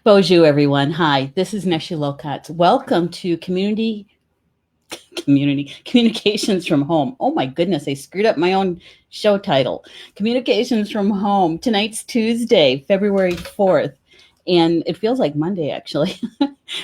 Bonjour, everyone. Hi, this is Neshi Lokotz. Welcome to Communications from Home. Oh my goodness, I screwed up my own show title. Communications from Home. Tonight's Tuesday, February 4th. And it feels like Monday, actually.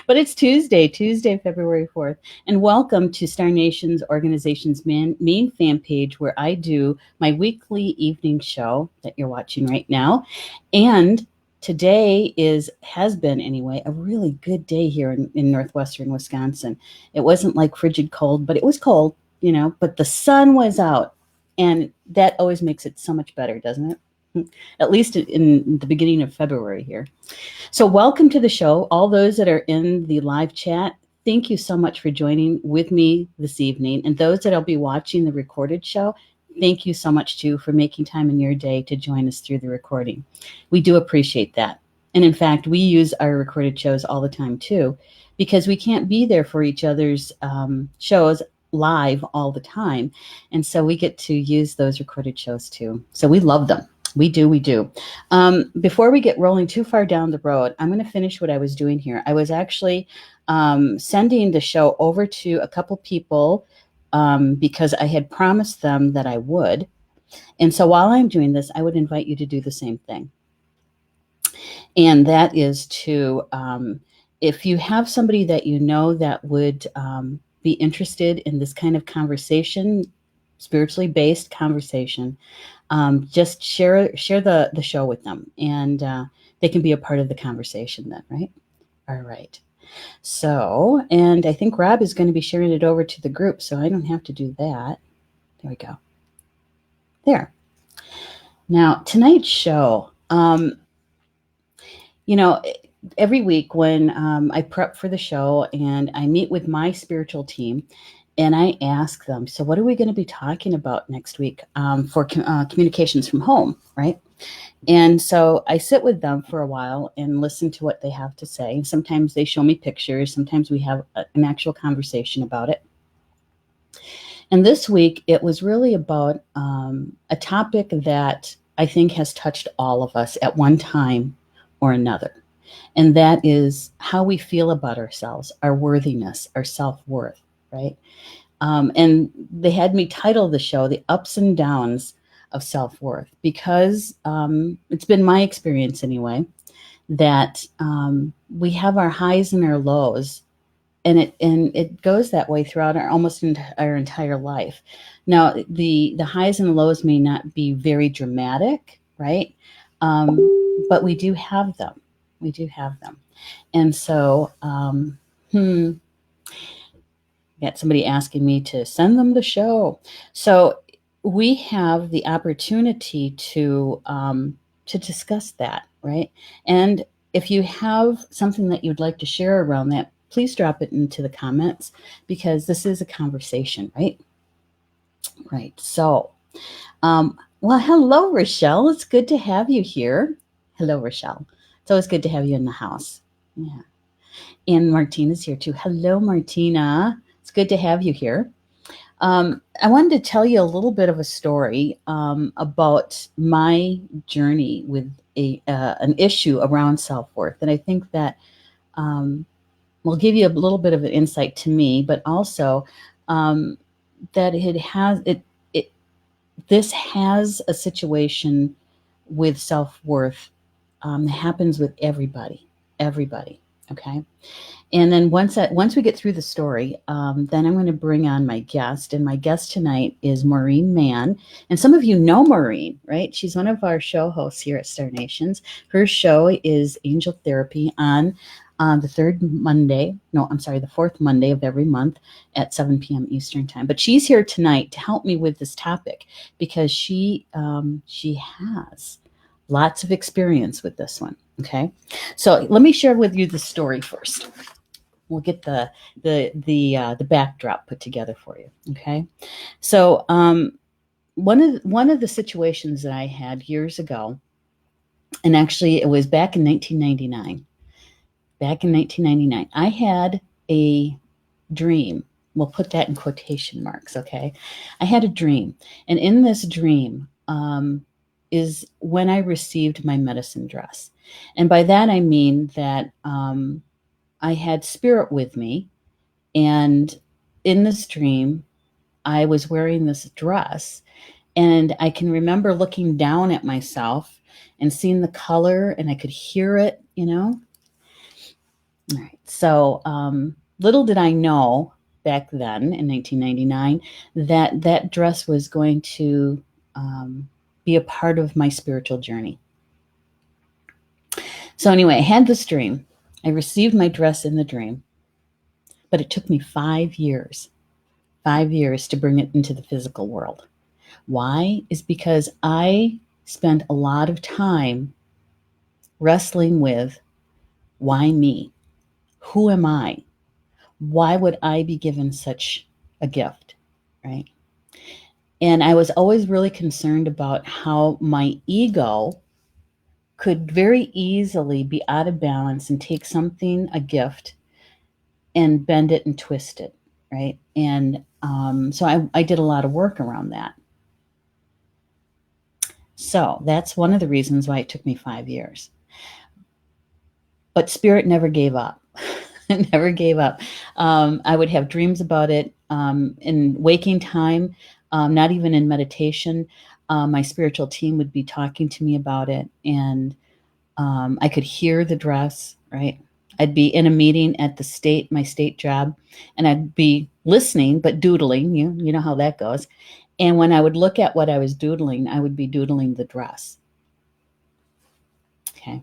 But it's Tuesday, February 4th. And welcome to Star Nation's organization's main fan page, where I do my weekly evening show that you're watching right now. And today has been anyway a really good day here in northwestern Wisconsin. It wasn't like frigid cold, but it was cold, but the sun was out, and that always makes it so much better, doesn't it? At least in the beginning of February here. So welcome to the show, all those that are in the live chat. Thank you so much for joining with me this evening, and those that will be watching the recorded show, thank you so much, too, for making time in your day to join us through the recording. We do appreciate that. And in fact, we use our recorded shows all the time, too, because we can't be there for each other's shows live all the time. And so we get to use those recorded shows, too. So we love them. We do. Before we get rolling too far down the road, I'm going to finish what I was doing here. I was actually sending the show over to a couple people because I had promised them that I would. And so while I'm doing this, I would invite you to do the same thing. And that is to, if you have somebody that you know that would be interested in this kind of conversation, spiritually based conversation, just share the show with them, and they can be a part of the conversation then, right? All right. So, and I think Rob is going to be sharing it over to the group, so I don't have to do that. There we go. There. Now, tonight's show, every week when I prep for the show and I meet with my spiritual team, and I ask them, so what are we going to be talking about next week for communications from home, right? And so I sit with them for a while and listen to what they have to say. Sometimes they show me pictures. Sometimes we have an actual conversation about it. And this week, it was really about a topic that I think has touched all of us at one time or another. And that is how we feel about ourselves, our worthiness, our self-worth, right? And they had me title the show The Ups and Downs of Self-Worth, because it's been my experience anyway, that we have our highs and our lows, and it goes that way throughout almost our entire life. Now, the highs and lows may not be very dramatic, right? But we do have them. We do have them. And so, got somebody asking me to send them the show. So we have the opportunity to discuss that, right? And if you have something that you'd like to share around that, please drop it into the comments, because this is a conversation, right? Right. So, well, hello, Rochelle. It's good to have you here. Hello, Rochelle. It's always good to have you in the house. Yeah. And Martina's here too. Hello, Martina. It's good to have you here. I wanted to tell you a little bit of a story about my journey with an issue around self-worth. And I think that will give you a little bit of an insight to me, but also that this has a situation with self-worth that happens with everybody. Okay. And then once we get through the story, then I'm going to bring on my guest. And my guest tonight is Maureen Mann. And some of you know Maureen, right? She's one of our show hosts here at Star Nations. Her show is Angel Therapy on the fourth Monday of every month at 7 p.m. Eastern Time. But she's here tonight to help me with this topic, because she has lots of experience with this one. Okay, so let me share with you the story first. We'll get the backdrop put together for you. Okay, so one of the situations that I had years ago, and actually it was back in 1999. Back in 1999, I had a dream. We'll put that in quotation marks. Okay, I had a dream, and in this dream, is when I received my medicine dress. And by that, I mean that I had spirit with me. And in this dream, I was wearing this dress. And I can remember looking down at myself and seeing the color, and I could hear it, All right. So little did I know back then in 1999 that that dress was going to be a part of my spiritual journey. So anyway, I had this dream. I received my dress in the dream, but it took me 5 years to bring it into the physical world. Why? Is because I spent a lot of time wrestling with, why me? Who am I? Why would I be given such a gift, right? And I was always really concerned about how my ego could very easily be out of balance and take something, a gift, and bend it and twist it, right? And so I did a lot of work around that. So that's one of the reasons why it took me 5 years. But spirit never gave up. It never gave up. I would have dreams about it in waking time, not even in meditation. My spiritual team would be talking to me about it, and I could hear the dress, right? I'd be in a meeting at my state job, and I'd be listening, but doodling. You know how that goes. And when I would look at what I was doodling, I would be doodling the dress. Okay.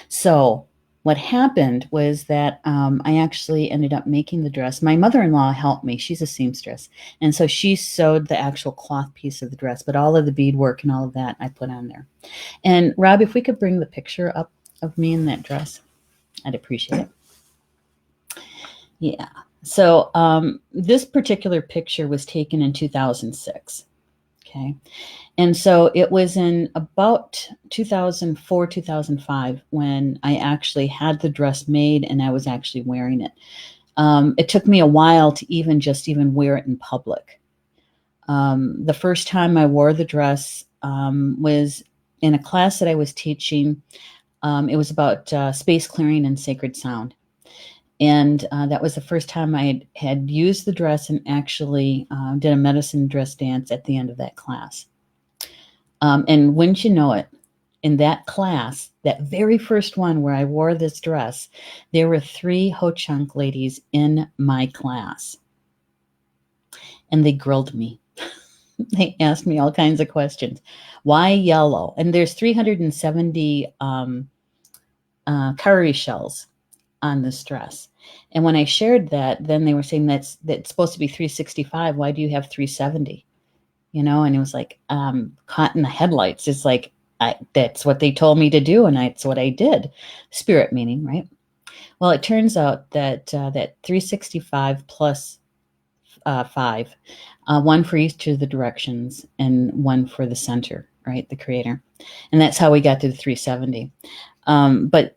So what happened was that I actually ended up making the dress. My mother-in-law helped me. She's a seamstress. And so she sewed the actual cloth piece of the dress, but all of the beadwork and all of that I put on there. And Rob, if we could bring the picture up of me in that dress, I'd appreciate it. Yeah. So this particular picture was taken in 2006. Okay. And so it was in about 2004, 2005 when I actually had the dress made and I was actually wearing it. It took me a while to even wear it in public. The first time I wore the dress was in a class that I was teaching. It was about space clearing and sacred sound. And that was the first time I had used the dress and actually did a medicine dress dance at the end of that class. And wouldn't you know it, in that class, that very first one where I wore this dress, there were 3 Ho-Chunk ladies in my class. And they grilled me. They asked me all kinds of questions. Why yellow? And there's 370 cowrie shells on this dress. And when I shared that, then they were saying that's supposed to be 365. Why do you have 370? And it was like caught in the headlights. It's like, that's what they told me to do, and that's what I did. Spirit meaning, right? Well, it turns out that that 365 plus 5, one for each of the directions and one for the center, right? The creator. And that's how we got to the 370. But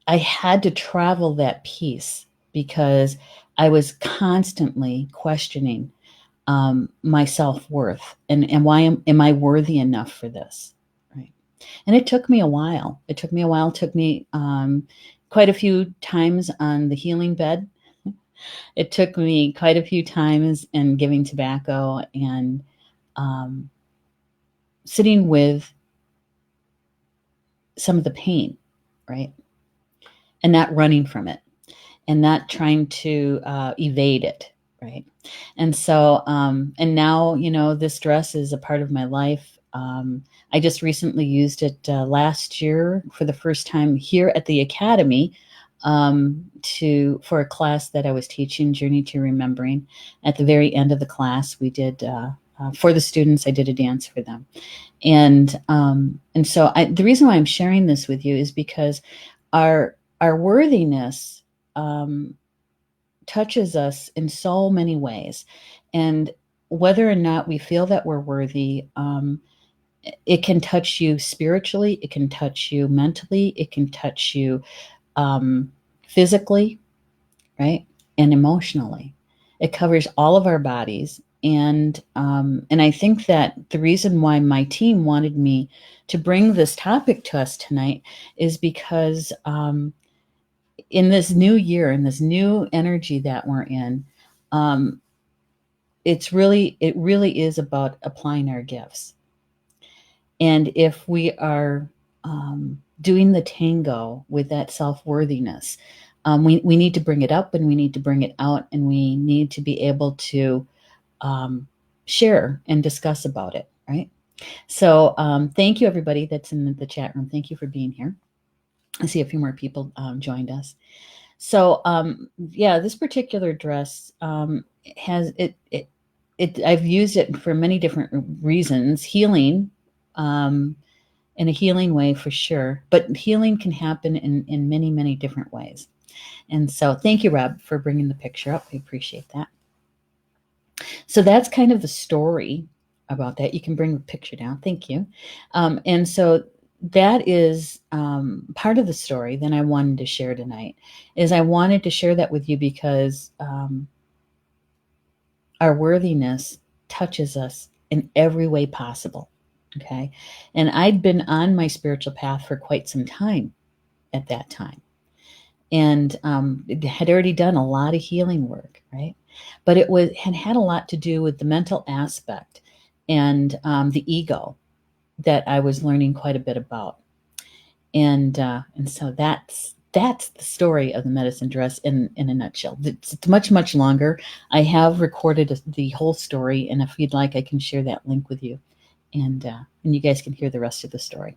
I had to travel that piece because I was constantly questioning my self-worth and why am I worthy enough for this, right? And it took me a while. It took me quite a few times on the healing bed. It took me quite a few times in giving tobacco and sitting with some of the pain, right? And not running from it and not trying to evade it, right? And so, and now, this dress is a part of my life. I just recently used it last year for the first time here at the Academy for a class that I was teaching, Journey to Remembering. At the very end of the class, we did, for the students, I did a dance for them. And so the reason why I'm sharing this with you is because our worthiness touches us in so many ways. And whether or not we feel that we're worthy, it can touch you spiritually, it can touch you mentally, it can touch you physically, right? And emotionally. It covers all of our bodies. And I think that the reason why my team wanted me to bring this topic to us tonight is because in this new year, in this new energy that we're in, it really is about applying our gifts. And if we are doing the tango with that self-worthiness, we need to bring it up, and we need to bring it out, and we need to be able to share and discuss about it, right? So thank you, everybody that's in the chat room. Thank you for being here. I see a few more people joined us. So yeah, this particular dress has I've used it for many different reasons. Healing, in a healing way for sure, but healing can happen in many, many different ways. And so thank you, Rob, for bringing the picture up. I appreciate that. So that's kind of the story about that. You can bring the picture down. Thank you. And so that is part of the story that I wanted to share tonight. Is I wanted to share that with you because our worthiness touches us in every way possible. Okay. And I'd been on my spiritual path for quite some time at that time. And it had already done a lot of healing work, right? But it had a lot to do with the mental aspect and the ego that I was learning quite a bit about. And so that's the story of the medicine dress in a nutshell. It's much, much longer. I have recorded the whole story, and if you'd like, I can share that link with you, and you guys can hear the rest of the story.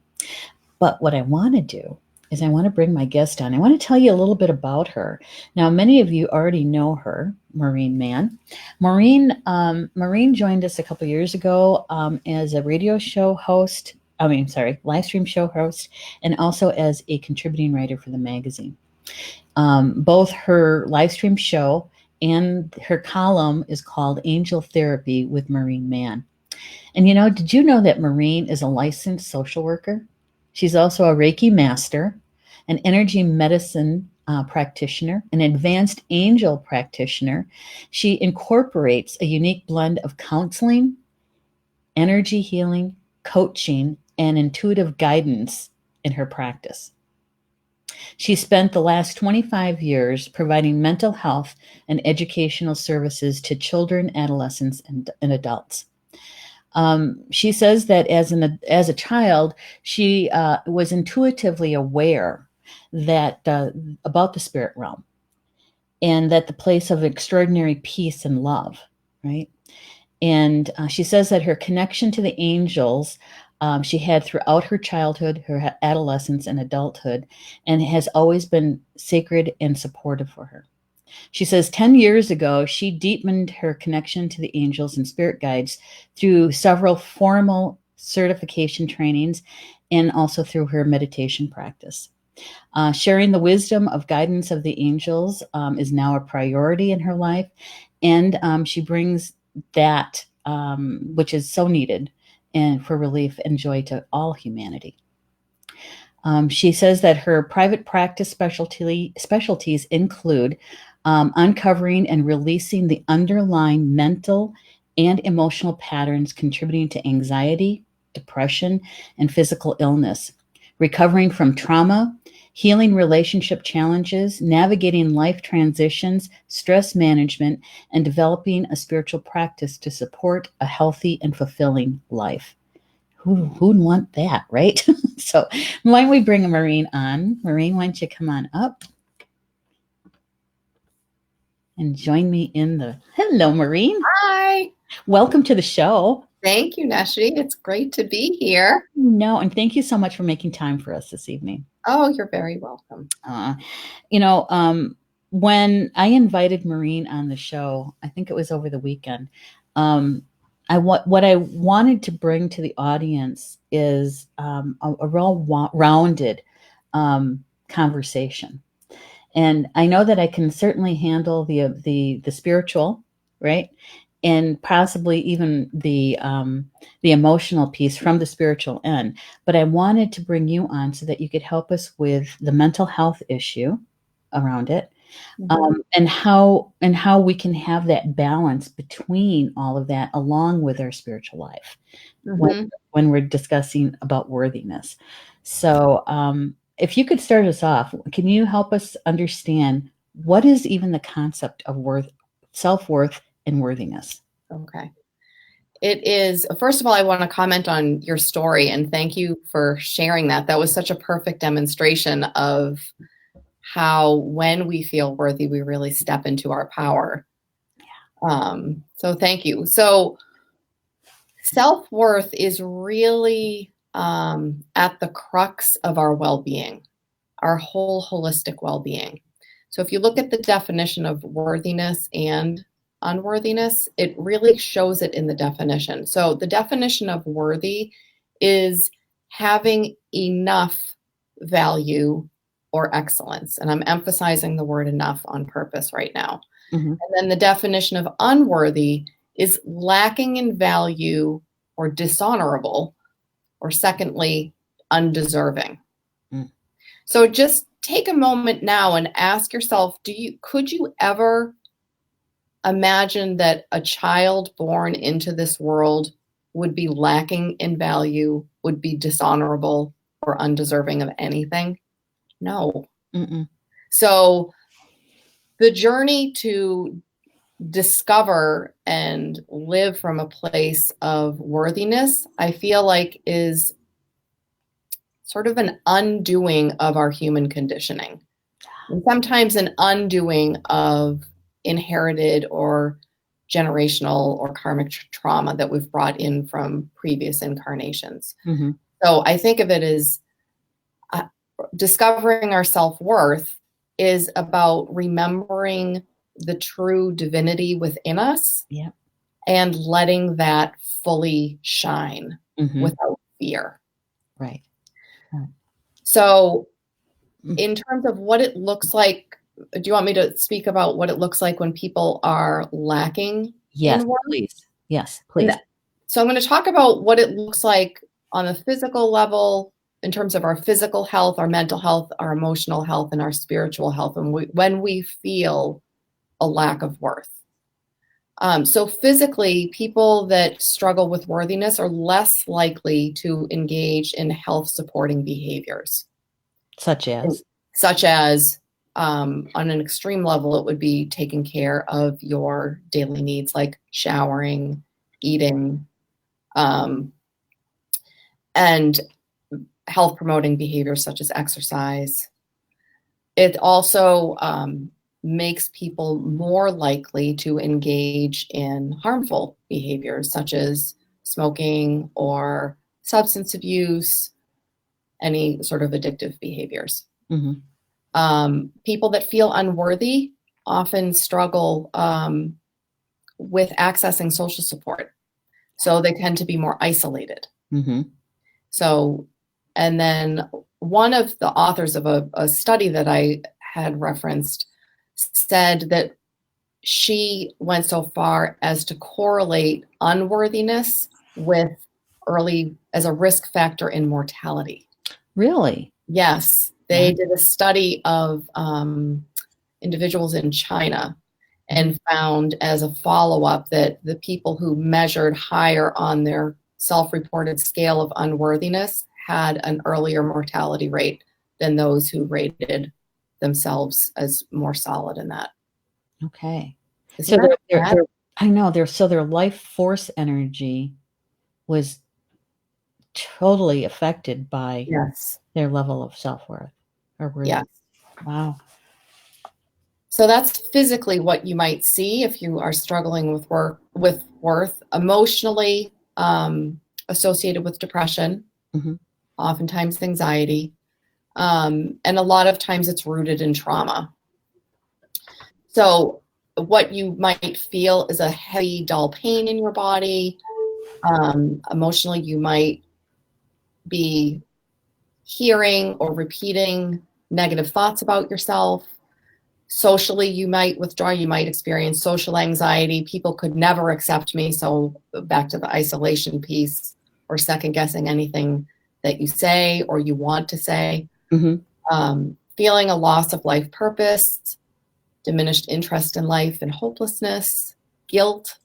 But what I want to do is I want to bring my guest on. I want to tell you a little bit about her. Now, many of you already know her, Maureen Mann. Maureen joined us a couple years ago as a radio show host. Live stream show host, and also as a contributing writer for the magazine. Both her live stream show and her column is called Angel Therapy with Maureen Mann. And did you know that Maureen is a licensed social worker? She's also a Reiki master, an energy medicine practitioner, an advanced angel practitioner. She incorporates a unique blend of counseling, energy healing, coaching, and intuitive guidance in her practice. She spent the last 25 years providing mental health and educational services to children, adolescents, and adults. She says that as a child, she was intuitively aware that about the spirit realm, and that the place of extraordinary peace and love, right? And she says that her connection to the angels she had throughout her childhood, her adolescence, and adulthood, and has always been sacred and supportive for her. She says 10 years ago, she deepened her connection to the angels and spirit guides through several formal certification trainings and also through her meditation practice. Sharing the wisdom of guidance of the angels is now a priority in her life, and she brings that, which is so needed, and for relief and joy to all humanity. She says that her private practice specialties include uncovering and releasing the underlying mental and emotional patterns contributing to anxiety, depression, and physical illness, recovering from trauma, healing relationship challenges, navigating life transitions, stress management, and developing a spiritual practice to support a healthy and fulfilling life. Who'd want that, right? So why don't we bring Maureen on? Maureen, why don't you come on up and join me in the... Hello, Maureen. Hi. Welcome to the show. Thank you, Neshi. It's great to be here. No, and thank you so much for making time for us this evening. Oh, you're very welcome. When I invited Maureen on the show, I think it was over the weekend, what I wanted to bring to the audience is a well-rounded conversation. And I know that I can certainly handle the spiritual, right? And possibly even the emotional piece from the spiritual end. But I wanted to bring you on so that you could help us with the mental health issue around it, and how we can have that balance between all of that along with our spiritual life when we're discussing about worthiness. So if you could start us off, can you help us understand what is even the concept of self-worth and worthiness? Okay. It is, first of all, I want to comment on your story and thank you for sharing that. That was such a perfect demonstration of how when we feel worthy, we really step into our power. So thank you. So self-worth is really at the crux of our well-being, our whole holistic well-being. So if you look at the definition of worthiness and unworthiness, it really shows it in the definition. So the definition of worthy is having enough value or excellence. And I'm emphasizing the word enough on purpose right now. And then the definition of unworthy is lacking in value or dishonorable, or secondly, undeserving. So just take a moment now and ask yourself, could you ever imagine that a child born into this world would be lacking in value, would be dishonorable or undeserving of anything? No. So the journey to discover and live from a place of worthiness, I feel like is sort of an undoing of our human conditioning. And sometimes an undoing of inherited or generational or karmic trauma that we've brought in from previous incarnations. So I think of it as discovering our self-worth is about remembering the true divinity within us and letting that fully shine without fear. Right. So in terms of what it looks like, do you want me to speak about what it looks like when people are lacking in worth? Please. Yes, please. So I'm going to talk about what it looks like on a physical level in terms of our physical health, our mental health, our emotional health, and our spiritual health, and when we feel a lack of worth. So physically, people that struggle with worthiness are less likely to engage in health-supporting behaviors. Such as, on an extreme level, it would be taking care of your daily needs like showering, eating, and health-promoting behaviors such as exercise. It also makes people more likely to engage in harmful behaviors such as smoking or substance abuse, any sort of addictive behaviors. People that feel unworthy often struggle with accessing social support. So they tend to be more isolated. So, and then one of the authors of a study that I had referenced said that she went so far as to correlate unworthiness with as a risk factor in mortality. Really? Yes. They did a study of individuals in China and found as a follow-up that the people who measured higher on their self-reported scale of unworthiness had an earlier mortality rate than those who rated themselves as more solid in that. Okay. So I know their life force energy was totally affected by their level of self-worth or worthiness. Wow. So that's physically what you might see if you are struggling with worth, emotionally associated with depression, oftentimes anxiety, and a lot of times it's rooted in trauma. So what you might feel is a heavy, dull pain in your body. Emotionally, you might be hearing or repeating negative thoughts about yourself. Socially, you might withdraw, you might experience social anxiety. People could never accept me. So back to the isolation piece, or second guessing anything that you say or you want to say. Feeling a loss of life purpose, diminished interest in life and hopelessness, guilt,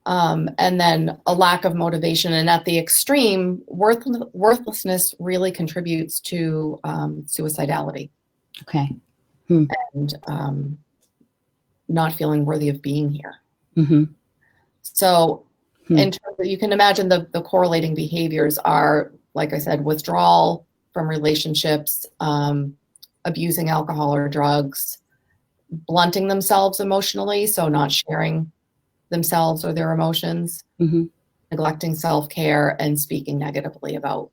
and then a lack of motivation. And at the extreme, worthlessness really contributes to suicidality. Okay. And not feeling worthy of being here. Mm-hmm. So in terms of, you can imagine the correlating behaviors are, like I said, withdrawal from relationships, abusing alcohol or drugs, blunting themselves emotionally, so not sharing themselves or their emotions, neglecting self-care, and speaking negatively about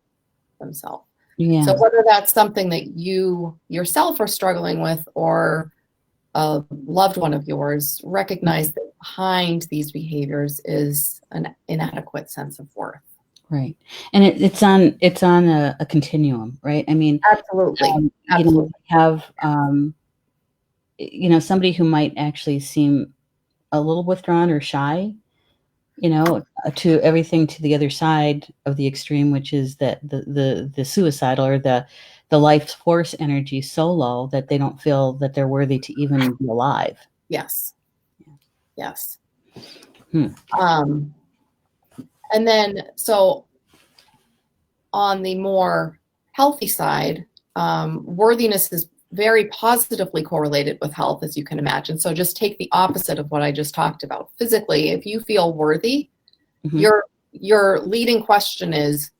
themselves. Yeah. So whether that's something that you yourself are struggling with or a loved one of yours, recognize that behind these behaviors is an inadequate sense of worth. Right. And it's on a continuum, right? I mean, Absolutely. you know, have, somebody who might actually seem a little withdrawn or shy, to everything to the other side of the extreme, which is that the suicidal or the life force energy so low that they don't feel that they're worthy to even be alive. Yes. Yes. Hmm. And then, so on the more healthy side, worthiness is very positively correlated with health, as you can imagine. So just take the opposite of what I just talked about. Physically, if you feel worthy, your leading question is,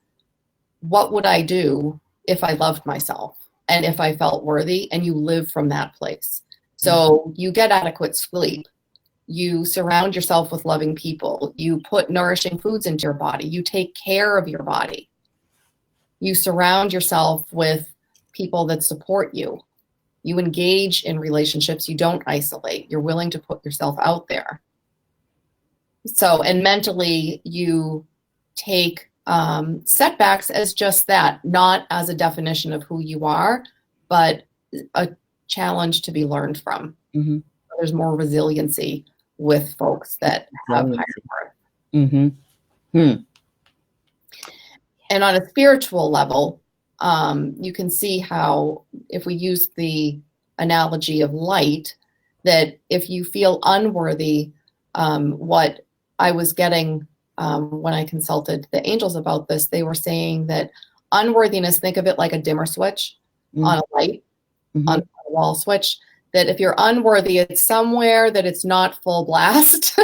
what would I do if I loved myself and if I felt worthy? And you live from that place. So you get adequate sleep. You surround yourself with loving people. You put nourishing foods into your body. You take care of your body. You surround yourself with people that support you. You engage in relationships. You don't isolate. You're willing to put yourself out there. So, and mentally, you take setbacks as just that, not as a definition of who you are, but a challenge to be learned from. There's more resiliency with folks that have higher worth. And on a spiritual level, you can see how, if we use the analogy of light, that if you feel unworthy, what I was getting when I consulted the angels about this, they were saying that unworthiness, think of it like a dimmer switch on a light, on a wall switch, that if you're unworthy, it's somewhere that it's not full blast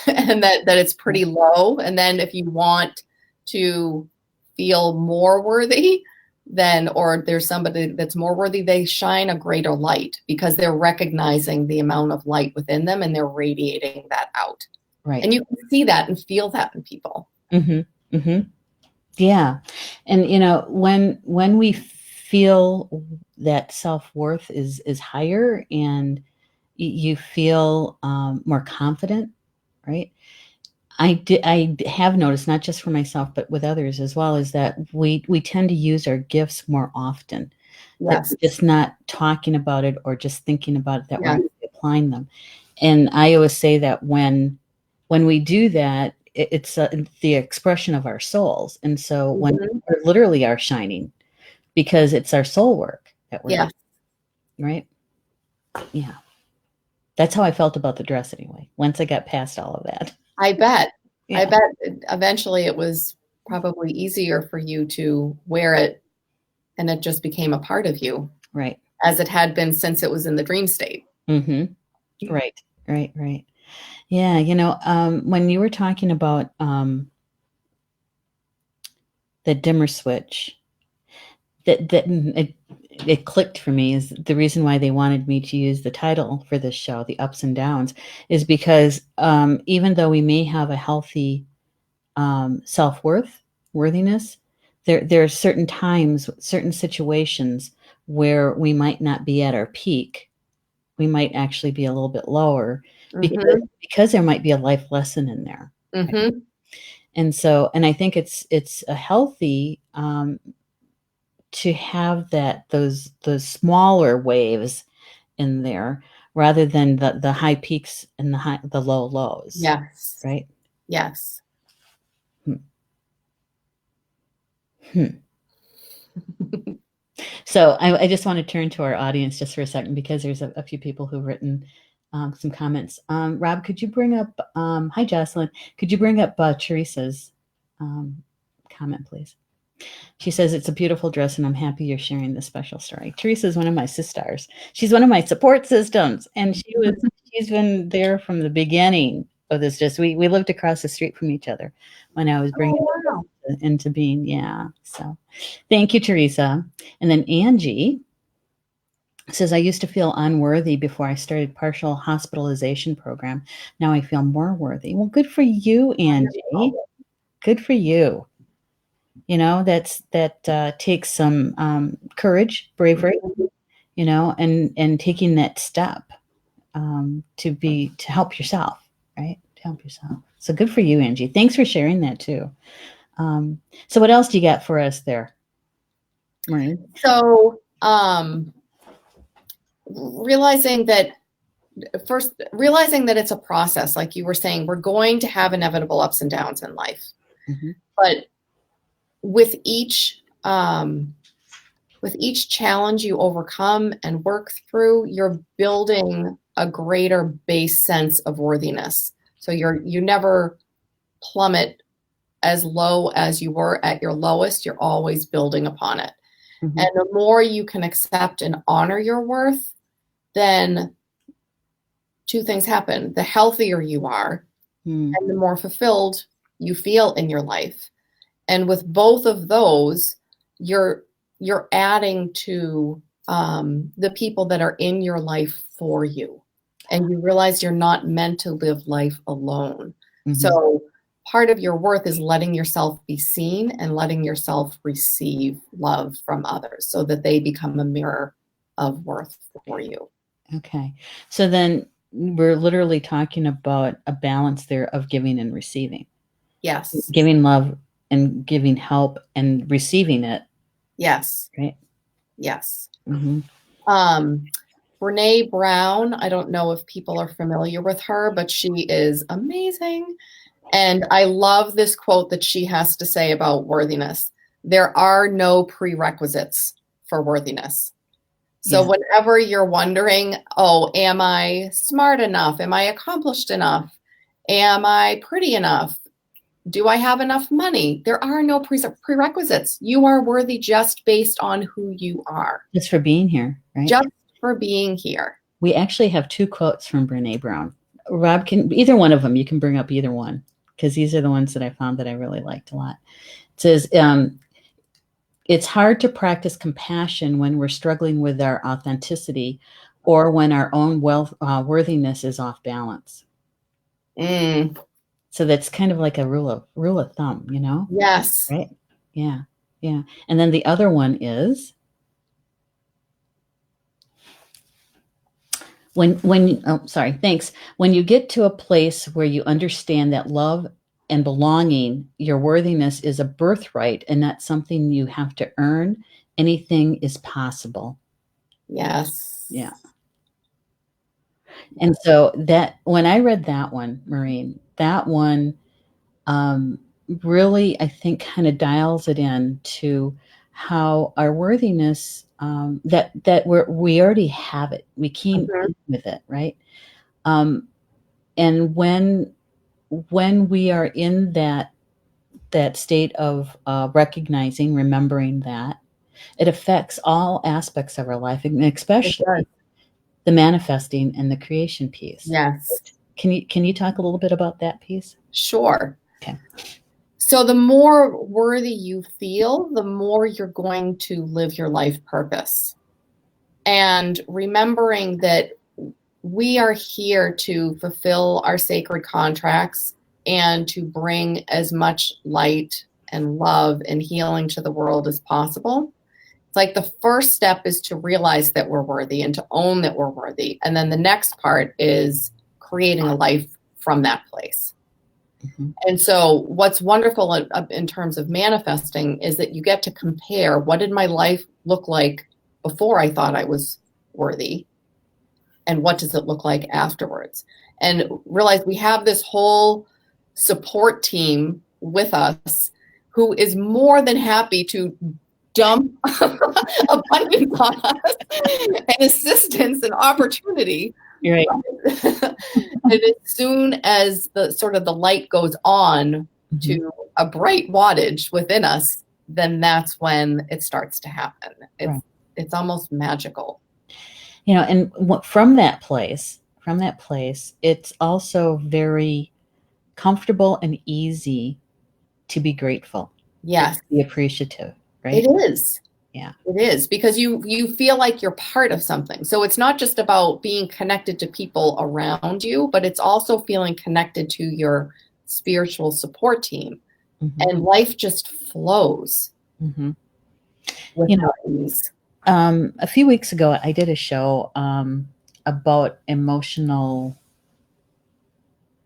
and that it's pretty low. And then if you want to feel more worthy, then, or there's somebody that's more worthy, they shine a greater light because they're recognizing the amount of light within them and they're radiating that out. Right. And you can see that and feel that in people. Yeah. And, when we feel that self-worth is higher and you feel more confident, right? I have noticed, not just for myself, but with others as well, is that we tend to use our gifts more often. Yes. That just not talking about it or just thinking about it, that we're applying them. And I always say that when we do that, it's the expression of our souls. And so when we literally are shining, because it's our soul work that we're doing, right? Yeah. That's how I felt about the dress anyway, once I got past all of that. I bet. I bet eventually it was probably easier for you to wear it and it just became a part of you. Right. As it had been since it was in the dream state. Right. Yeah. When you were talking about the dimmer switch, it clicked for me, is the reason why they wanted me to use the title for this show, The Ups and Downs, is because even though we may have a healthy self-worth, worthiness, there are certain times, certain situations where we might not be at our peak. We might actually be a little bit lower because there might be a life lesson in there. Right? And I think it's a healthy to have those smaller waves in there rather than the high peaks and the low lows. Yes. Right. Yes. So I just want to turn to our audience just for a second because there's a few people who've written some comments. Rob, could you bring up, hi Jocelyn, could you bring up Teresa's comment, please? She says, it's a beautiful dress and I'm happy you're sharing this special story. Teresa is one of my sisters. She's one of my support systems. And she's been there from the beginning of this. Just we lived across the street from each other when I was bringing it into being. Yeah. So thank you, Teresa. And then Angie says, I used to feel unworthy before I started partial hospitalization program. Now I feel more worthy. Well, good for you, Angie. Good for you. You know, that takes some courage, bravery, you know, and taking that step to help yourself, right? To help yourself. So good for you, Angie. Thanks for sharing that too. So what else do you got for us there, Maureen? So realizing that it's a process, like you were saying, we're going to have inevitable ups and downs in life. Mm-hmm. But with each challenge you overcome and work through, you're building a greater base sense of worthiness. So you never plummet as low as you were at your lowest. You're always building upon it. Mm-hmm. And the more you can accept and honor your worth, then two things happen. The healthier you are, and the more fulfilled you feel in your life. And with both of those, you're adding to the people that are in your life for you. And you realize you're not meant to live life alone. Mm-hmm. So part of your worth is letting yourself be seen and letting yourself receive love from others so that they become a mirror of worth for you. Okay. So then we're literally talking about a balance there of giving and receiving. Yes. Giving love and giving help and receiving it. Yes. Right. Yes. Mm-hmm. Brene Brown, I don't know if people are familiar with her, but she is amazing. And I love this quote that she has to say about worthiness. There are no prerequisites for worthiness. So whenever you're wondering, oh, am I smart enough? Am I accomplished enough? Am I pretty enough? Do I have enough money? There are no prerequisites. You are worthy just based on who you are. Just for being here, right? Just for being here. We actually have two quotes from Brene Brown. Rob, either one of them, you can bring up either one, because these are the ones that I found that I really liked a lot. It says, it's hard to practice compassion when we're struggling with our authenticity or when our own worthiness is off balance. So that's kind of like a rule of thumb, you know? Yes. Right? Yeah. Yeah. And then the other one is when you get to a place where you understand that love and belonging, your worthiness is a birthright and not something you have to earn, anything is possible. Yes. Yeah. And so that when I read that one, Maureen, that one really, I think, kind of dials it in to how our worthiness, that we already have it. We came with it, right? And when we are in that state of recognizing, remembering that, it affects all aspects of our life, and especially the manifesting and the creation piece. Yes. Can you talk a little bit about that piece? Sure. Okay. So the more worthy you feel, the more you're going to live your life purpose. And remembering that we are here to fulfill our sacred contracts and to bring as much light and love and healing to the world as possible. It's like the first step is to realize that we're worthy and to own that we're worthy. And then the next part is creating a life from that place. Mm-hmm. And so what's wonderful in terms of manifesting is that you get to compare, what did my life look like before I thought I was worthy? And what does it look like afterwards? And realize we have this whole support team with us who is more than happy to dump abundance on us and assistance and opportunity. Right. And as soon as the sort of the light goes on to a bright wattage within us, then that's when it starts to happen. It's almost magical. You know, and from that place, it's also very comfortable and easy to be grateful. Yes. To be appreciative, right? It is. Yeah. It is, because you feel like you're part of something. So it's not just about being connected to people around you, but it's also feeling connected to your spiritual support team. And life just flows. With ease. A few weeks ago, I did a show about emotional,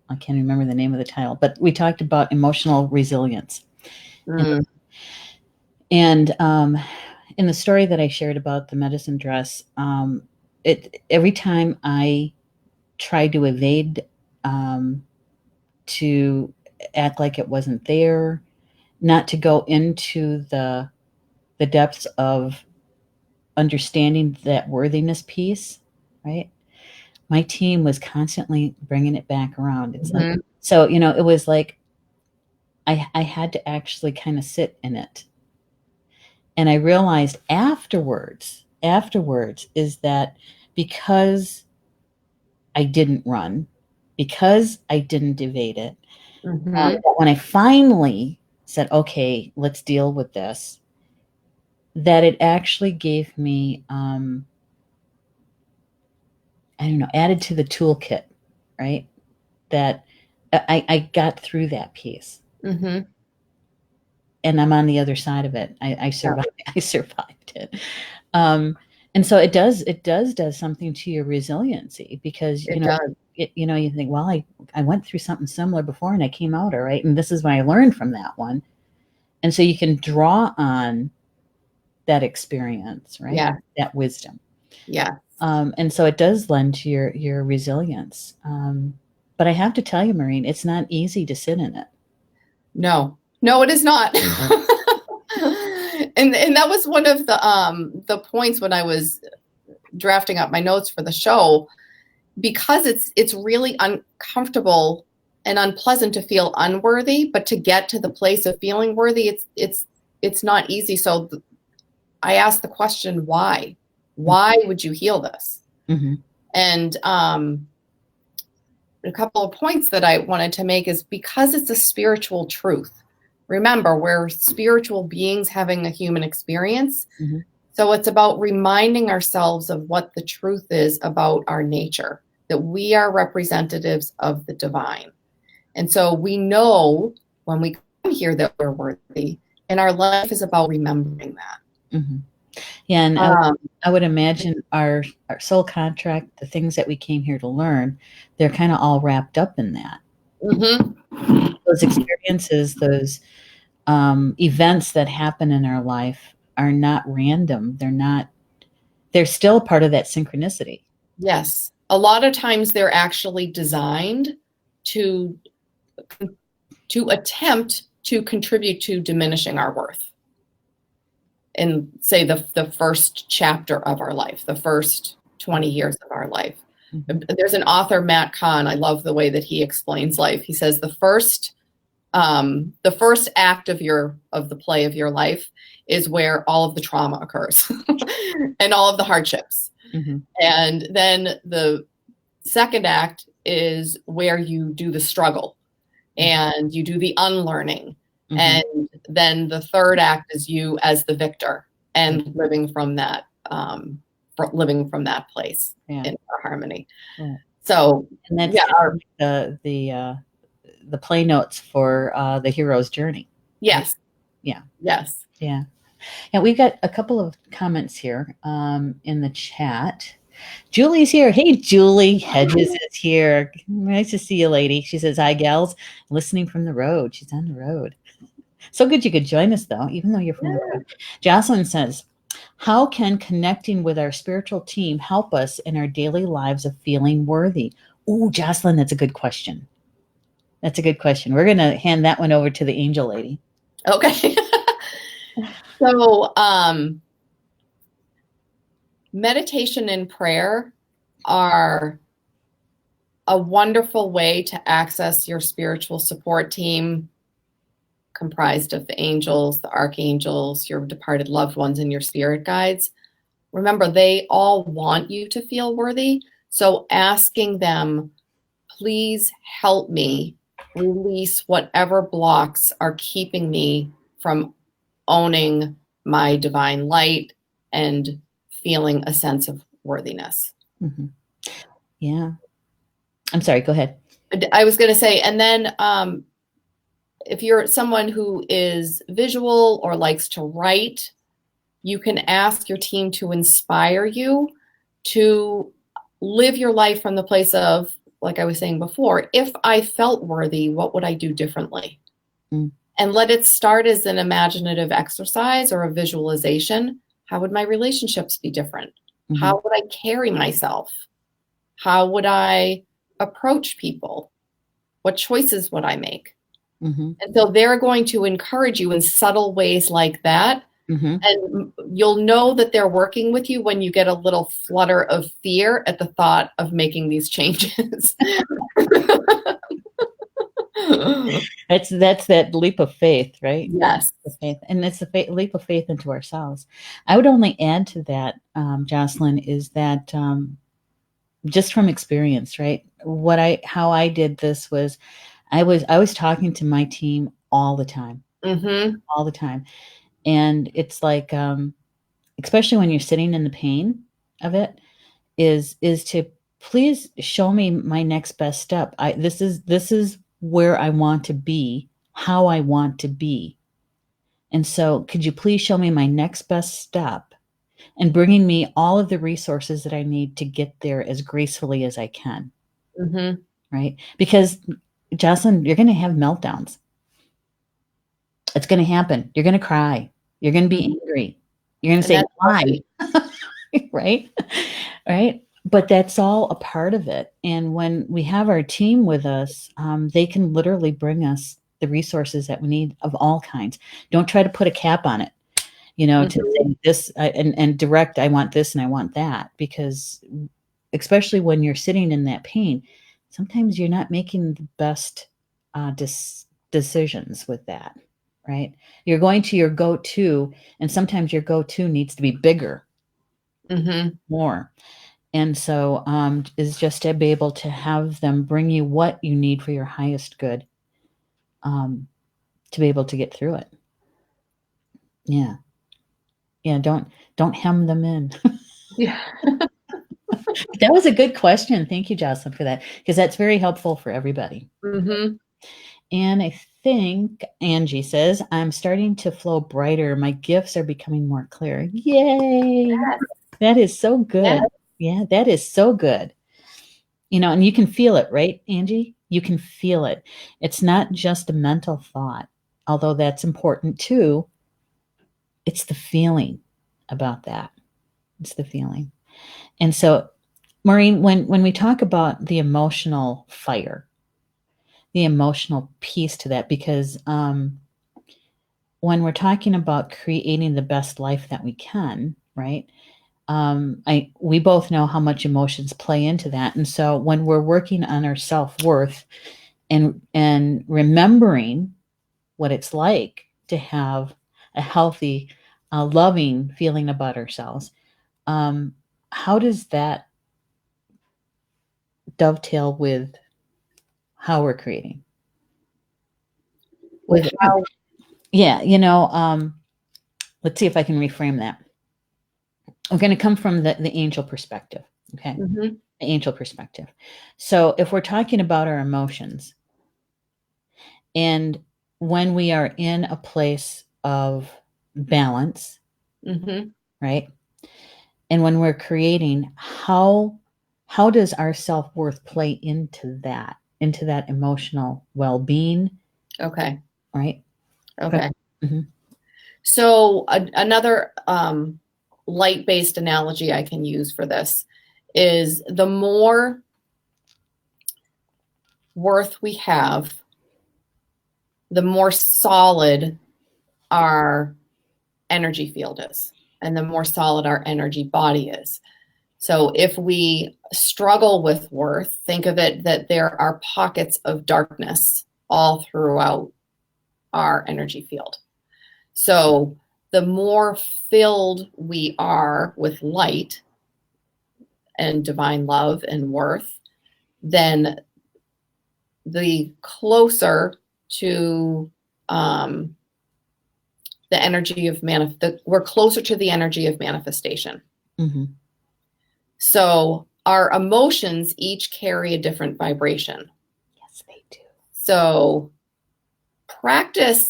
I can't remember the name of the title, but we talked about emotional resilience. And in the story that I shared about the medicine dress, every time I tried to evade, to act like it wasn't there, not to go into the depths of understanding that worthiness piece, right? My team was constantly bringing it back around. It's like, so, you know, it was like I had to actually kind of sit in it. And I realized afterwards is that because I didn't run, because I didn't evade it, when I finally said, okay, let's deal with this, that it actually gave me, I don't know, added to the toolkit, right? That I got through that piece. And I'm on the other side of it. I survived. I survived it. And so it does something to your resiliency, because you know you think, well, I went through something similar before and I came out all right, and this is what I learned from that one. And so you can draw on that experience, right? Yeah. That wisdom. Yeah. And so it does lend to your resilience. But I have to tell you, Maureen, it's not easy to sit in it. No, it is not. And that was one of the points when I was drafting up my notes for the show, because it's really uncomfortable and unpleasant to feel unworthy, but to get to the place of feeling worthy, it's not easy. So I asked the question, why? Why would you heal this? And a couple of points that I wanted to make is because it's a spiritual truth. Remember, we're spiritual beings having a human experience. So it's about reminding ourselves of what the truth is about our nature, that we are representatives of the divine. And so we know when we come here that we're worthy, and our life is about remembering that. Yeah, and I would imagine our soul contract, the things that we came here to learn, they're kind of all wrapped up in that. Those experiences, those events that happen in our life are not random. They're still part of that synchronicity. Yes. A lot of times they're actually designed to attempt to contribute to diminishing our worth. In, say, the first chapter of our life, the first 20 years of our life. There's an author, Matt Kahn. I love the way that he explains life. He says the first act of the play of your life is where all of the trauma occurs and all of the hardships. And then the second act is where you do the struggle and you do the unlearning. And then the third act is you as the victor and living from that place in harmony. So, and that's the play notes for the hero's journey. Yes. Yeah. Yes. Yeah. And we've got a couple of comments here in the chat. Julie's here. Hey, Julie Hedges is here. Nice to see you, lady. She says, hi, gals. Listening from the road. She's on the road. So good you could join us, though, even though you're from the road. Jocelyn says, how can connecting with our spiritual team help us in our daily lives of feeling worthy? Oh, Jocelyn, that's a good question. That's a good question. We're going to hand that one over to the angel lady. Okay. So, meditation and prayer are a wonderful way to access your spiritual support team, comprised of the angels, the archangels, your departed loved ones, and your spirit guides. Remember, they all want you to feel worthy. So asking them, please help me release whatever blocks are keeping me from owning my divine light and feeling a sense of worthiness. Mm-hmm. Yeah. I'm sorry, go ahead. I was going to say, and then if you're someone who is visual or likes to write, you can ask your team to inspire you to live your life from the place of, like I was saying before, if I felt worthy, what would I do differently? Mm. And let it start as an imaginative exercise or a visualization. How would my relationships be different? Mm-hmm. How would I carry myself? How would I approach people? What choices would I make? Mm-hmm. And so they're going to encourage you in subtle ways like that. Mm-hmm. And you'll know that they're working with you when you get a little flutter of fear at the thought of making these changes. That's that leap of faith, right? Yes. Faith, and it's a leap of faith into ourselves. I would only add to that, Jocelyn, is that just from experience, right? How I did this was, I was talking to my team all the time, Mm-hmm. all the time, and it's like, especially when you're sitting in the pain of it, is to please show me my next best step. This is where I want to be, how I want to be. And so could you please show me my next best step and bringing me all of the resources that I need to get there as gracefully as I can. Mm-hmm. Right? Because Jocelyn, you're going to have meltdowns. It's going to happen. You're going to cry. You're going to be angry. You're going to say, why? Right? Right? But that's all a part of it. And when we have our team with us, they can literally bring us the resources that we need of all kinds. Don't try to put a cap on it, to say this and direct, I want this and I want that, because especially when you're sitting in that pain, sometimes you're not making the best decisions with that, right? You're going to your go-to, and sometimes your go-to needs to be bigger, more. And so is just to be able to have them bring you what you need for your highest good, to be able to get through it. Yeah. Yeah. Don't hem them in. Yeah. That was a good question. Thank you, Jocelyn, for that, because that's very helpful for everybody. Mm-hmm. And I think Angie says, I'm starting to flow brighter. My gifts are becoming more clear. Yay. Yes. That is so good. Yes. Yeah, that is so good. And you can feel it, right, Angie? You can feel it. It's not just a mental thought, although that's important too. It's the feeling about that. It's the feeling. And so, Maureen, when we talk about the emotional fire, the emotional piece to that, because when we're talking about creating the best life that we can, right? We both know how much emotions play into that. And so when we're working on our self-worth and remembering what it's like to have a healthy, loving feeling about ourselves, how does that dovetail with how we're creating? With how? Yeah, let's see if I can reframe that. We're going to come from the angel perspective, okay? Mm-hmm. The angel perspective. So if we're talking about our emotions, and when we are in a place of balance, right? And when we're creating, how does our self-worth play into that emotional well-being? Okay. Right? Okay. Mm-hmm. So another light-based analogy I can use for this is the more worth we have, the more solid our energy field is, and the more solid our energy body is. So if we struggle with worth, think of it that there are pockets of darkness all throughout our energy field. So the more filled we are with light and divine love and worth, then the closer to the energy of we're closer to the energy of manifestation. Mm-hmm. So our emotions each carry a different vibration. Yes, they do. So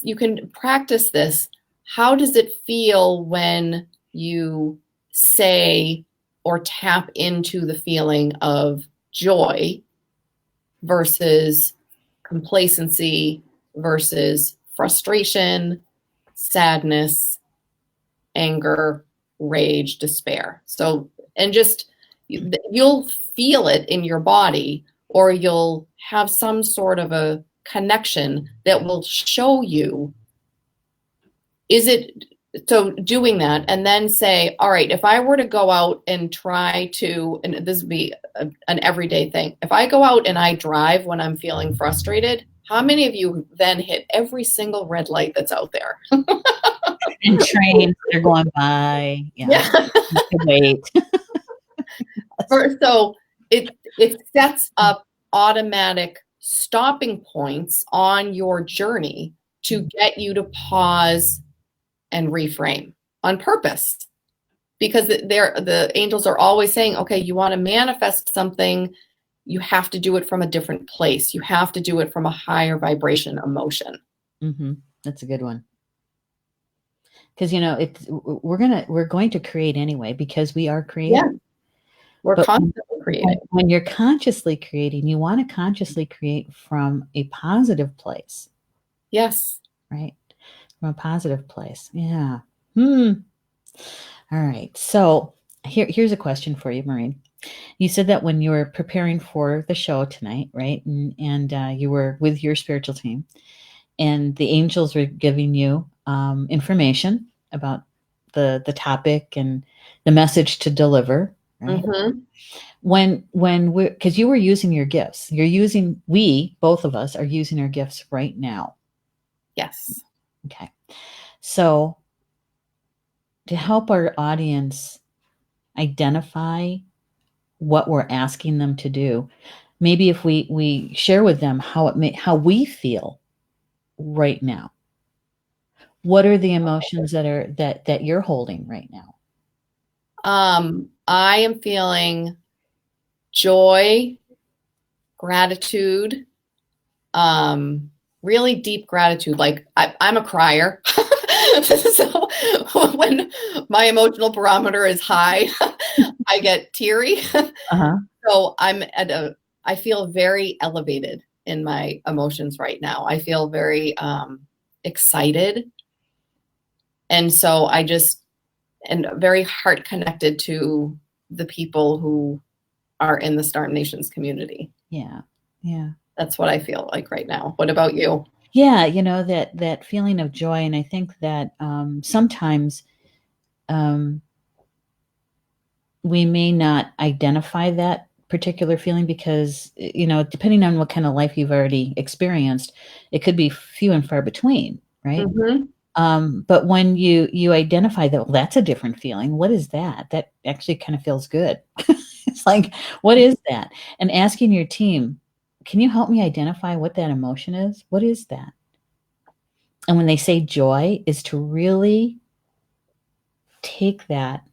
you can practice this. How does it feel when you say or tap into the feeling of joy versus complacency versus frustration, sadness, anger, rage, despair? So, and just you'll feel it in your body, or you'll have some sort of a connection that will show you, is it, so doing that, and then say, all right, if I were to go out and try to, and this would be an everyday thing, if I go out and I drive when I'm feeling frustrated, how many of you then hit every single red light that's out there? And trains, they're going by. Yeah. Wait. So it sets up automatic stopping points on your journey to get you to pause and reframe on purpose, because the angels are always saying, okay, you want to manifest something, you have to do it from a different place. You have to do it from a higher vibration emotion. Mm-hmm. That's a good one. Because, you know, we're going to create anyway, because we are creating. Yeah. We're constantly creating. When you're consciously creating, you want to consciously create from a positive place. Yes. Right? From a positive place. Yeah. All right. So here's a question for you, Maureen. You said that when you were preparing for the show tonight, right? And you were with your spiritual team, and the angels were giving you information about the topic and the message to deliver, right? Mm-hmm. Because you were using your gifts, both of us are using our gifts right now. Yes. Okay. So to help our audience identify what we're asking them to do, maybe if we share with them how we feel right now. What are the emotions that you're holding right now? I am feeling joy, gratitude, really deep gratitude. Like I'm a crier. So when my emotional barometer is high, I get teary. Uh-huh. So I feel very elevated in my emotions right now. I feel very excited. And so and very heart connected to the people who are in the Star Nations community. Yeah. Yeah. That's what I feel like right now. What about you? Yeah, you know, that feeling of joy. And I think that sometimes we may not identify that particular feeling because, you know, depending on what kind of life you've already experienced, it could be few and far between, right? Mm-hmm. But when you identify that, well, that's a different feeling. What is that? That actually kind of feels good. It's like, what is that? And asking your team, can you help me identify what that emotion is? What is that? And when they say joy, is to really take that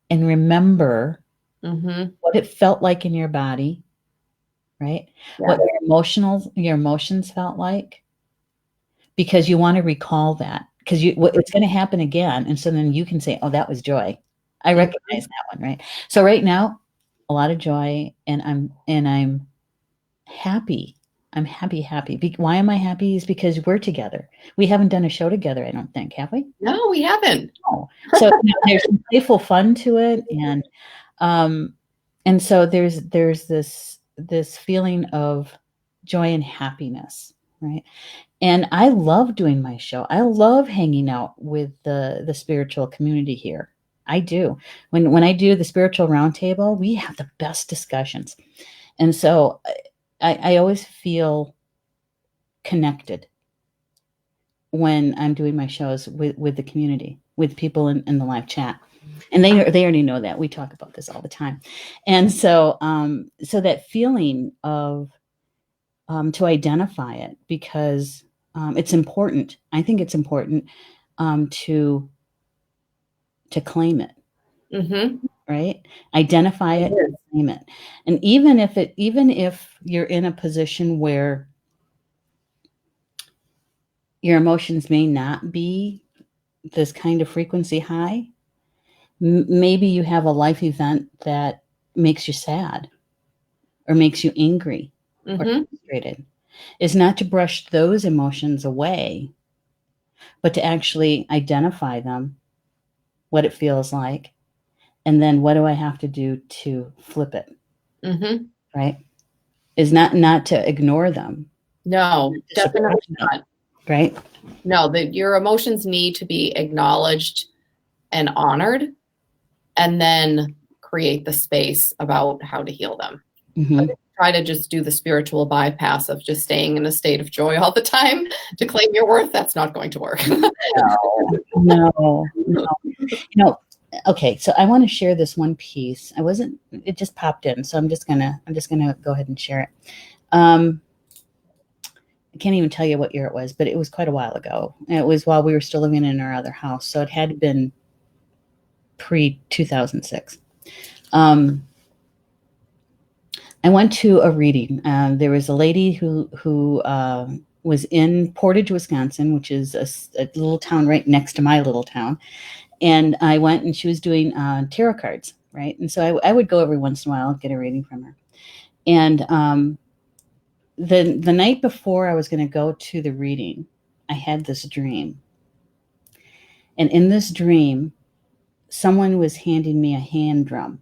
and remember what it felt like in your body, right? Yeah. What your emotions felt like, because you want to recall that, because it's going to happen again. And so then you can say, oh, that was joy. I recognize that one, right? So right now, a lot of joy, and I'm happy. I'm happy. Why am I happy? Is because we're together. We haven't done a show together, I don't think, have we? No, we haven't. No. So there's some playful fun to it, and so there's this feeling of joy and happiness, right? And I love doing my show. I love hanging out with the spiritual community here. I do. When I do the spiritual roundtable, we have the best discussions. And so I always feel connected when I'm doing my shows with the community, with people in the live chat. And they already know that. We talk about this all the time. And so so that feeling of to identify it, because it's important. I think it's important to claim it, right? Identify it and claim it. And even if you're in a position where your emotions may not be this kind of frequency high, maybe you have a life event that makes you sad or makes you angry or frustrated, is not to brush those emotions away, but to actually identify them, what it feels like, and then what do I have to do to flip it? Right? Is not to ignore them. No, definitely not. Right? No, your emotions need to be acknowledged and honored, and then create the space about how to heal them. Try to just do the spiritual bypass of just staying in a state of joy all the time to claim your worth. That's not going to work. No. Okay, so I want to share this one piece. It just popped in, so I'm just gonna go ahead and share it. I can't even tell you what year it was, but it was quite a while ago. It was while we were still living in our other house, so it had been pre-2006. I went to a reading. There was a lady who was in Portage, Wisconsin, which is a little town right next to my little town. And I went, and she was doing tarot cards, right? And so I would go every once in a while and get a reading from her. And the night before I was going to go to the reading, I had this dream. And in this dream, someone was handing me a hand drum.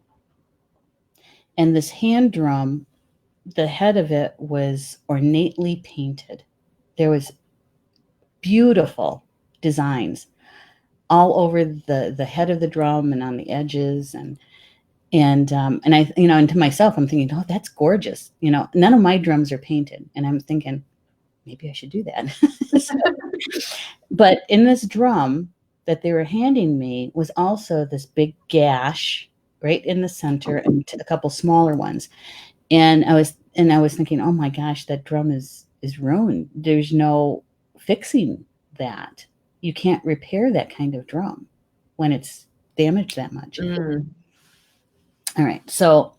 And this hand drum, the head of it was ornately painted. There was beautiful designs all over the head of the drum and on the edges, and I, and to myself, I'm thinking, oh, that's gorgeous. None of my drums are painted, and I'm thinking, maybe I should do that. But in this drum that they were handing me was also this big gash right in the center, and a couple smaller ones. And I was thinking, oh my gosh, that drum is ruined. There's no fixing that. You can't repair that kind of drum when it's damaged that much. All right. So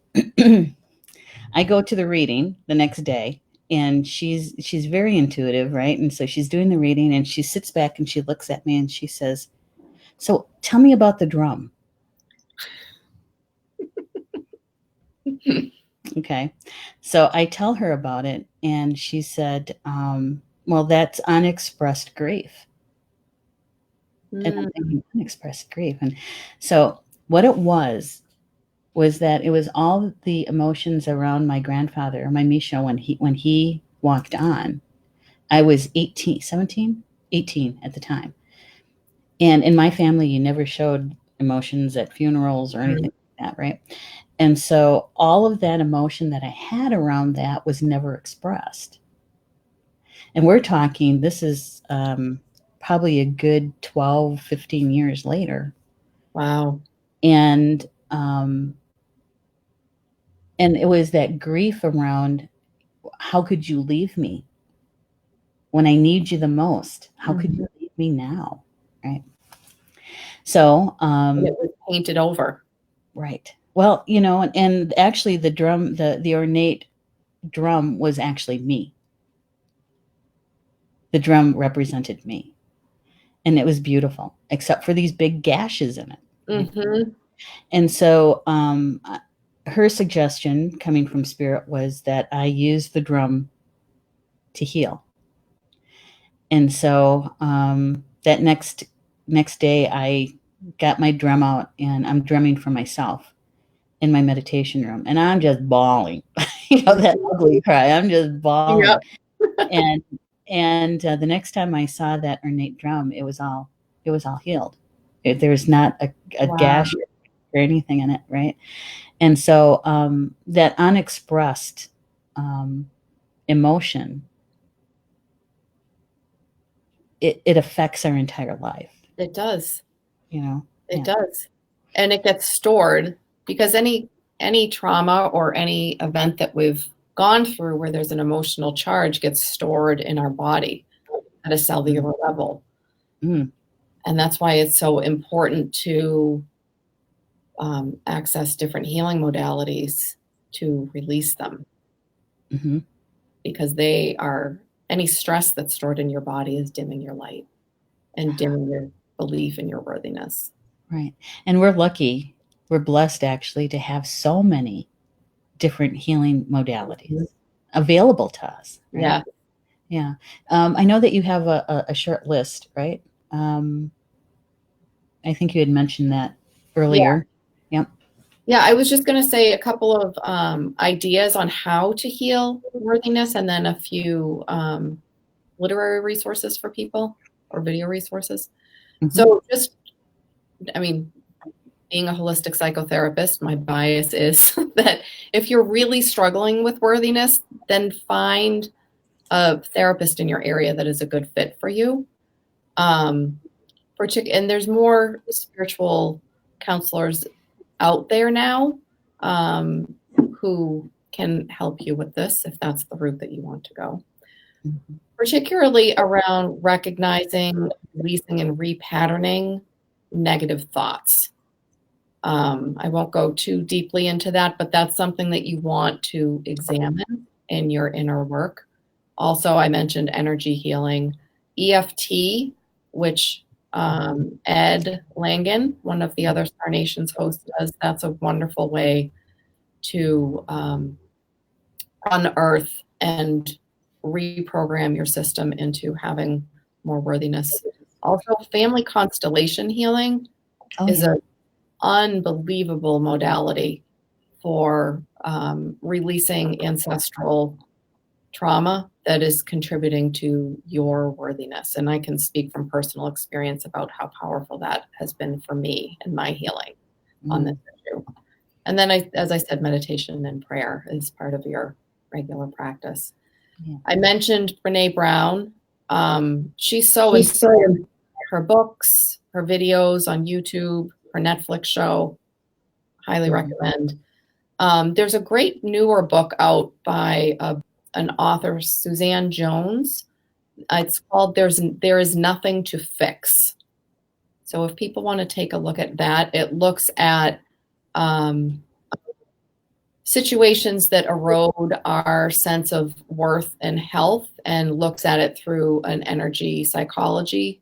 I go to the reading the next day, and she's very intuitive, right? And so she's doing the reading, and she sits back and she looks at me and she says, so tell me about the drum. Okay. So I tell her about it, and she said, well, that's unexpressed grief. And I'm thinking, unexpressed grief. And so what it was that it was all the emotions around my grandfather, my Misha, when he walked on. I was 18 at the time. And in my family, you never showed emotions at funerals or anything like that, right? And so all of that emotion that I had around that was never expressed. And we're talking, this is probably a good 12, 15 years later. Wow. And it was that grief around, how could you leave me when I need you the most? How could you leave me now? Right. So it was painted over. Right. Well, and actually the drum, the ornate drum was actually me. The drum represented me. And it was beautiful, except for these big gashes in it. Right? And so her suggestion coming from Spirit was that I use the drum to heal. And so that next day, I got my drum out, and I'm drumming for myself in my meditation room, and I'm just bawling. That ugly cry. I'm just bawling. Yep. And the next time I saw that ornate drum, it was all healed. There's not a Wow. gash or anything in it, right? And so that unexpressed emotion, it affects our entire life. It does. You know, it does, and it gets stored because any trauma or any event that we've gone through where there's an emotional charge gets stored in our body at a cellular level. Mm. And that's why it's so important to access different healing modalities to release them. Mm-hmm. Because they are, any stress that's stored in your body is dimming your light and dimming your belief in your worthiness. Right. And we're lucky, we're blessed actually to have so many different healing modalities available to us. Right? Yeah. Yeah. I know that you have a short list, right? I think you had mentioned that earlier. Yeah. Yep. Yeah, I was just going to say a couple of ideas on how to heal worthiness, and then a few literary resources for people or video resources. Mm-hmm. So just, I mean, being a holistic psychotherapist, my bias is that if you're really struggling with worthiness, then find a therapist in your area that is a good fit for you. And there's more spiritual counselors out there now who can help you with this if that's the route that you want to go. Mm-hmm. Particularly around recognizing, releasing, and repatterning negative thoughts. I won't go too deeply into that, but that's something that you want to examine in your inner work. Also, I mentioned energy healing, EFT, which Ed Langen, one of the other Star Nations hosts, does. That's a wonderful way to unearth and reprogram your system into having more worthiness. Also, family constellation healing is an unbelievable modality for releasing ancestral trauma that is contributing to your worthiness. And I can speak from personal experience about how powerful that has been for me in my healing on this issue. And then, as I said, meditation and prayer is part of your regular practice. Yeah. I mentioned Brené Brown. She's so inspiring. Her books, her videos on YouTube, her Netflix show, highly recommend. There's a great newer book out by an author, Suzanne Jones. It's called There Is Nothing to Fix. So if people want to take a look at that, it looks at situations that erode our sense of worth and health and looks at it through an energy psychology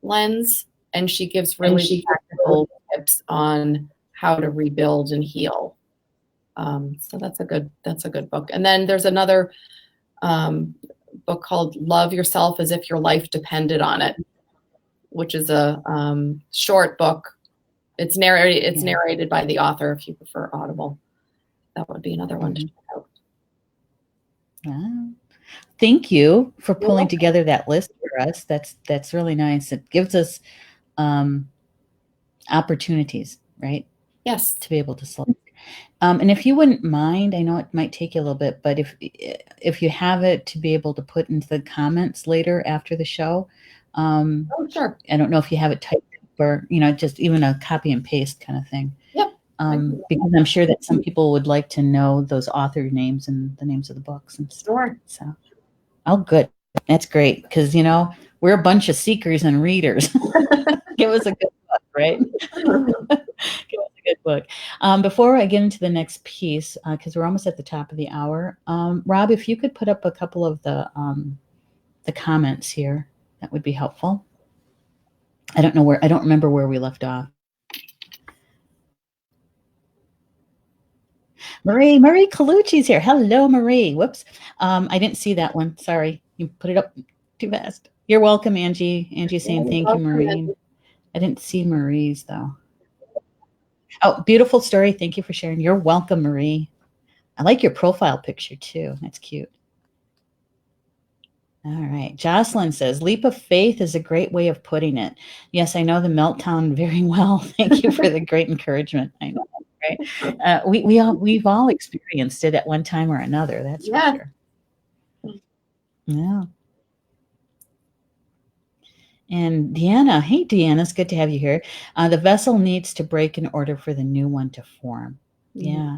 lens. And she gives really practical tips on how to rebuild and heal. So that's a good book. And then there's another book called Love Yourself as If Your Life Depended on It, which is a short book. It's narrated by the author if you prefer Audible. That would be another one to check out. Wow. Thank you for pulling together that list for us. That's really nice. It gives us opportunities, right? Yes. To be able to select. And if you wouldn't mind, I know it might take you a little bit, but if you have it to be able to put into the comments later after the show. Sure. I don't know if you have it typed or, just even a copy and paste kind of thing. Yep. Because I'm sure that some people would like to know those author names and the names of the books and stuff. Sure. So, good. That's great. Because, we're a bunch of seekers and readers. Give us a good book, right? Give us a good book. Before I get into the next piece, because we're almost at the top of the hour, Rob, if you could put up a couple of the comments here, that would be helpful. I don't remember where we left off. Marie Colucci's here. Hello, Marie. Whoops. I didn't see that one. Sorry. You put it up too fast. You're welcome, Angie. Angie saying thank you, Marie. I didn't see Marie's, though. Oh, beautiful story. Thank you for sharing. You're welcome, Marie. I like your profile picture, too. That's cute. All right. Jocelyn says, leap of faith is a great way of putting it. Yes, I know the meltdown very well. Thank you for the great encouragement. I know, right? We've all experienced it at one time or another. That's for sure. Yeah. And Deanna, hey Deanna, it's good to have you here. The vessel needs to break in order for the new one to form. Yeah.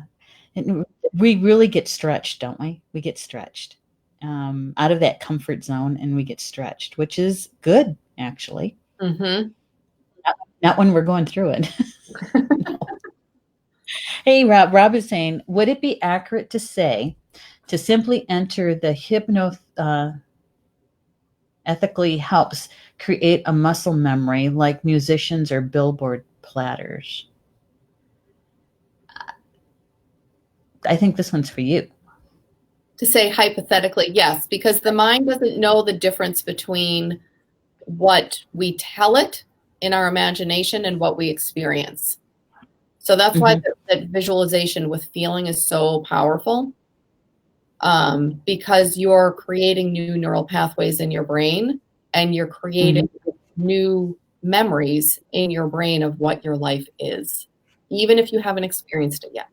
And we really get stretched, don't we? We get stretched out of that comfort zone, and we get stretched, which is good, actually. Mm-hmm. Not when we're going through it. No. Hey, Rob. Rob is saying, would it be accurate to say to simply enter the ethically helps create a muscle memory like musicians or billboard platters? I think this one's for you. To say hypothetically, yes, because the mind doesn't know the difference between what we tell it in our imagination and what we experience. So that's why that visualization with feeling is so powerful, because you're creating new neural pathways in your brain, and you're creating new memories in your brain of what your life is, even if you haven't experienced it yet.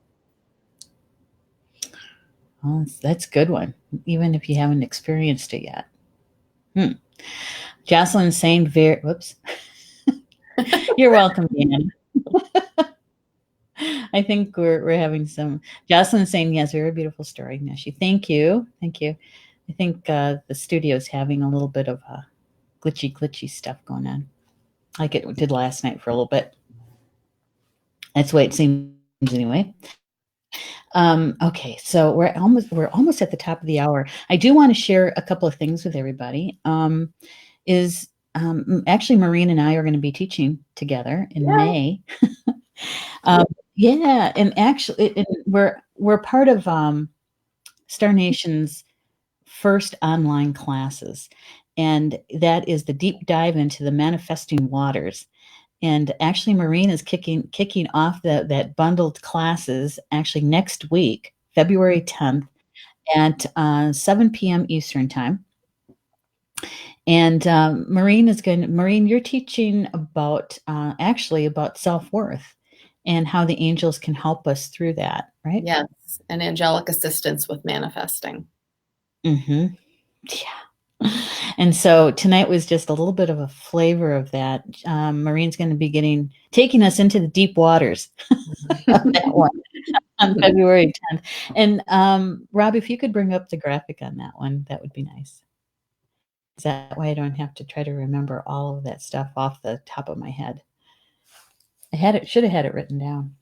Oh, that's a good one, even if you haven't experienced it yet. Jocelyn's saying, whoops. You're welcome, Dan. I think we're having some. Jocelyn's saying, yes, very beautiful story, Neshi. Thank you. Thank you. I think the studio's having a little bit of glitchy stuff going on, like it did last night for a little bit. That's the way it seems anyway. Okay, so we're almost at the top of the hour. I do want to share a couple of things with everybody. Actually, Maureen and I are going to be teaching together in May. Yeah, and actually, we're part of Star Nation's first online classes, and that is the deep dive into the manifesting waters. And actually, Maureen is kicking off that bundled classes actually next week, February 10th at 7 p.m. Eastern time. And Maureen, you're teaching about about self-worth and how the angels can help us through that, right? Yes, and angelic assistance with manifesting. Mm-hmm. Yeah. And so tonight was just a little bit of a flavor of that. Maureen's going to be taking us into the deep waters of that one on February 10th. And Rob, if you could bring up the graphic on that one, that would be nice. That way I don't have to try to remember all of that stuff off the top of my head. Should have had it written down.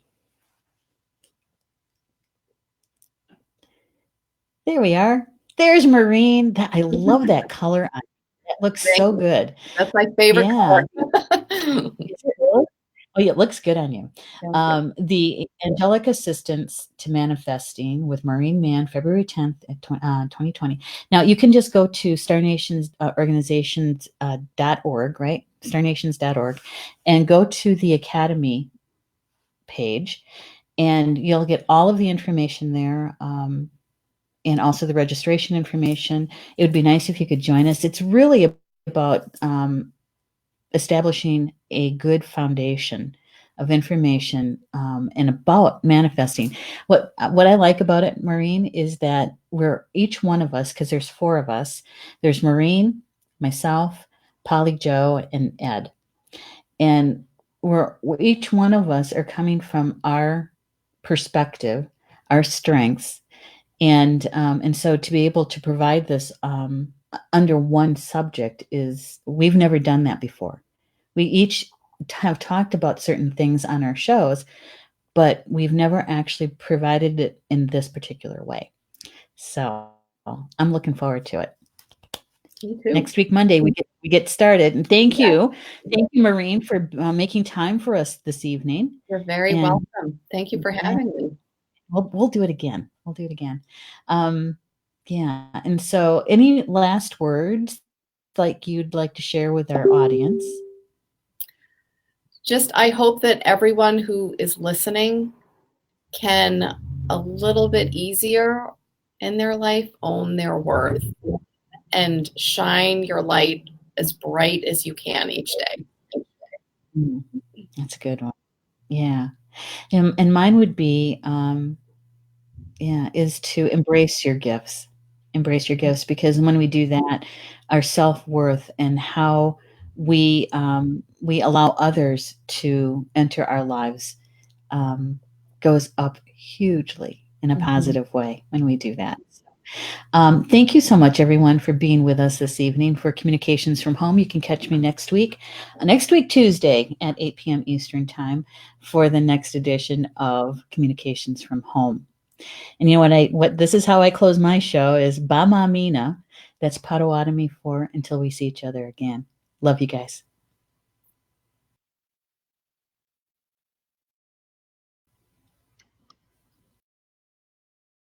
There we are. There's Maureen. I love that color on it. That looks so good. That's my favorite color. Oh, yeah, it looks good on you. The Angelic Assistance to Manifesting with Maureen Mann, February 10th, 2020. Now, you can just go to starnations.organizations.org, right? Starnations.org, and go to the Academy page, and you'll get all of the information there, and also the registration information. It would be nice if you could join us. It's really about establishing a good foundation of information and about manifesting. What I like about it, Maureen, is that we're each one of us, because there's 4 of us. There's Maureen, myself, Polly Joe, and Ed. And we're each one of us are coming from our perspective, our strengths. And so to be able to provide this under one subject we've never done that before. We each have talked about certain things on our shows, but we've never actually provided it in this particular way. So I'm looking forward to it. Me too. Next week, Monday, we get started. And thank you, Maureen, for making time for us this evening. You're very welcome. Thank you for having me. We'll do it again. Yeah. And so, any last words like you'd like to share with our audience? Just, I hope that everyone who is listening can a little bit easier in their life own their worth and shine your light as bright as you can each day. That's a good one. Yeah. And mine would be, is to embrace your gifts. Embrace your gifts, because when we do that, our self-worth and how we allow others to enter our lives goes up hugely in a positive way when we do that. Thank you so much, everyone, for being with us this evening for Communications from Home. You can catch me next week, Tuesday at 8 p.m. Eastern Time for the next edition of Communications from Home. And you know what this is how I close my show is Ba Ma Mina. That's Potawatomi for until we see each other again. Love you guys.